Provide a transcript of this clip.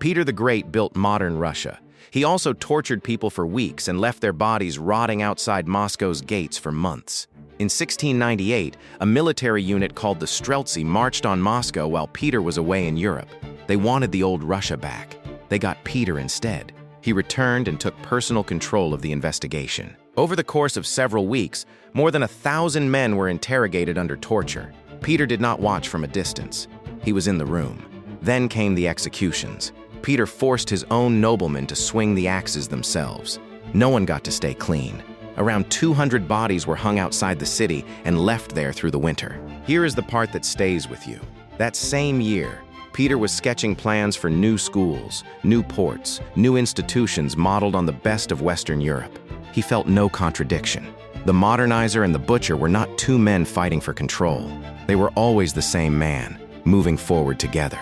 Peter the Great built modern Russia. He also tortured people for weeks and left their bodies rotting outside Moscow's gates for months. In 1698, a military unit called the Streltsy marched on Moscow while Peter was away in Europe. They wanted the old Russia back. They got Peter instead. He returned and took personal control of the investigation. Over the course of several weeks, more than 1,000 men were interrogated under torture. Peter did not watch from a distance. He was in the room. Then came the executions. Peter forced his own noblemen to swing the axes themselves. No one got to stay clean. Around 200 bodies were hung outside the city and left there through the winter. Here is the part that stays with you. That same year, Peter was sketching plans for new schools, new ports, new institutions modeled on the best of Western Europe. He felt no contradiction. The modernizer and the butcher were not two men fighting for control. They were always the same man, moving forward together.